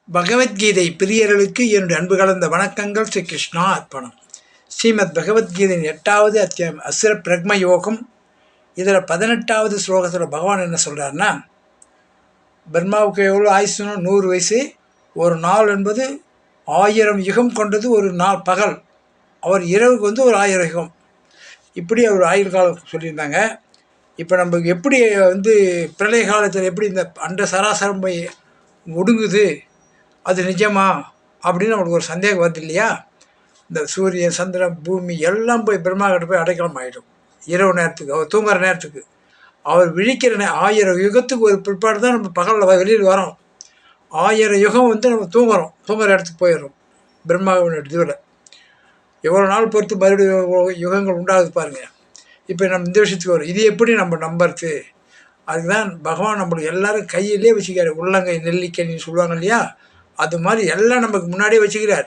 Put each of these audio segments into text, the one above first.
பகவத்கீதை பிரியர்களுக்கு என்னுடைய அன்பு கலந்த வணக்கங்கள். ஸ்ரீ கிருஷ்ணா அர்ப்பணம். ஸ்ரீமத் பகவத்கீதையின் 8வது அத்தியாயம் அசுர பிரக்ம யோகம். இதில் 18வது ஸ்லோகத்தில் பகவான் என்ன சொல்கிறாருன்னா, பிரம்மாவுக்கு எவ்வளோ ஆயுசுனா 100 வயசு. ஒரு நாள் என்பது 1000 யுகம் கொண்டது. ஒரு நாள் பகல், அவர் இரவுக்கு ஒரு 1000 யுகம். இப்படி அவர் ஆயுள் காலம் சொல்லியிருந்தாங்க. இப்போ நமக்கு எப்படி பிரளய காலத்தில் எப்படி இந்த அண்ட சராசரம் போய் ஒடுங்குது, அது நிஜமா அப்படின்னு நம்மளுக்கு ஒரு சந்தேகம் வருது இல்லையா? இந்த சூரியன், சந்திரன், பூமி எல்லாம் போய் பிரம்மா கிட்ட போய் அடைக்கலம் ஆகிடும். இரவு நேரத்துக்கு, அவர் தூங்குற நேரத்துக்கு, அவர் விழிக்கிற 1000 யுகத்துக்கு ஒரு பிற்பாடு தான் நம்ம பகலில் வெளியில் வரோம். 1000 யுகம் நம்ம தூங்குற இடத்துக்கு போயிடுறோம். பிரம்மாவின் இதுவில் எவ்வளோ நாள் பொறுத்து மறுபடியும் யுகங்கள் உண்டாகுது பாருங்கள். இப்போ நம்ம இந்த விஷயத்துக்கு வரும். இது எப்படி நம்ம நம்புறது? அதுதான் பகவான் நம்மளுக்கு எல்லோரும் கையிலே வச்சுக்கிறார். உள்ளங்கை நெல்லிக்கனின்னு சொல்லுவாங்க இல்லையா? அது மாதிரி எல்லாம் நமக்கு முன்னாடியே வச்சுக்கிறார்.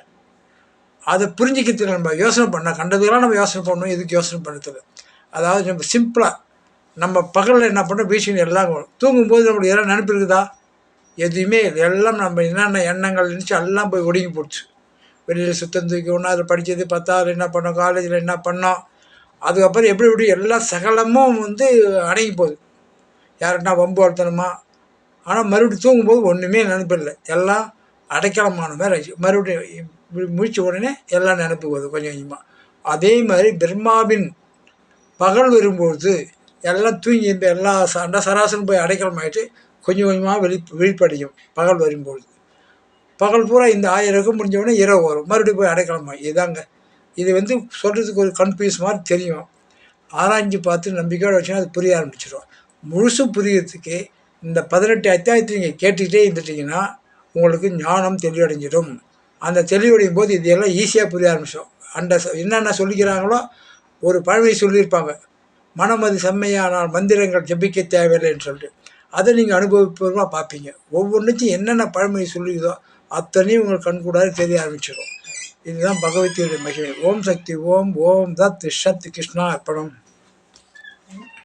அதை புரிஞ்சிக்கிறதுல நம்ம யோசனை பண்ணால், கண்டதுக்கெல்லாம் நம்ம யோசனை பண்ணணும். எதுக்கு யோசனை பண்ணுறதுல, அதாவது நம்ம சிம்பிளாக நம்ம பகலில் என்ன பண்ணோம், வீழ்ச்சின்னு எல்லாம் தூங்கும்போது நம்மளுக்கு எல்லாம் நினைப்பு இருக்குதா? எதுவுமே இல்லை. எல்லாம் நம்ம என்னென்ன எண்ணங்கள் நினச்சி எல்லாம் போய் ஒடுங்கி போச்சு. வெளியில் சுத்தம் தூக்கி ஒன்றாவது படித்தது, 10வது என்ன பண்ணோம், காலேஜில் என்ன பண்ணோம், அதுக்கப்புறம் எப்படி எல்லா சகலமும் அடங்கி போகுது. யாருன்னா வம்பு வளர்த்தணுமா. ஆனால் மறுபடியும் தூங்கும்போது ஒன்றுமே நினைப்பில்லை. எல்லாம் அடைக்கலமான மாதிரி ஆச்சு. மறுபடியும் முடிச்ச உடனே எல்லாம் நினைப்பு போகுது கொஞ்சம் கொஞ்சமாக. அதே மாதிரி பிரம்மாவின் பகல் வரும்போது எல்லாம் தூங்கி இந்த எல்லா அண்ட சராசரம் போய் அடைக்கலம் ஆகிட்டு கொஞ்சம் கொஞ்சமாக விழிப்படையும். பகல் வரும்போது பகல் பூரா இந்த 1000 யுகம் முடிஞ்ச உடனே இரவு வரும், மறுபடியும் போய் அடைக்கலம் ஆகி. இதாங்க இது சொல்கிறதுக்கு ஒரு கன்ஃபியூஸ் மாதிரி தெரியும். ஆராய்ஞ்சு பார்த்து நம்பிக்கையோடு வச்சுன்னா அது புரிய ஆரம்பிச்சிடும். முழுசு புரியறதுக்கு இந்த 18 அத்தியாயத்தை நீங்கள் கேட்டுக்கிட்டே இருந்துட்டிங்கன்னா உங்களுக்கு ஞானம் தெளிவடைஞ்சிடும். அந்த தெளிவடையும் போது இது எல்லாம் ஈஸியாக புரிய ஆரம்பிச்சிடும். என்னென்ன சொல்லிக்கிறாங்களோ ஒரு பழமொழி சொல்லியிருப்பாங்க, மனமது செம்மையானால் மந்திரங்கள் ஜபிக்க தேவையில்லைன்னு சொல்லிட்டு. அதை நீங்கள் அனுபவப்பூர்வமாக பார்ப்பீங்க. ஒவ்வொன்றுத்தையும் என்னென்ன பழமொழி சொல்லிக்குதோ அத்தனையும் உங்களுக்கு கண்கூடாது தெரிய ஆரம்பிச்சிடும். இதுதான் பகவத்கீதை மகிமை. ஓம் சக்தி ஓம். ஓம் தத் சத். கிருஷ்ணா அர்ப்பணம்.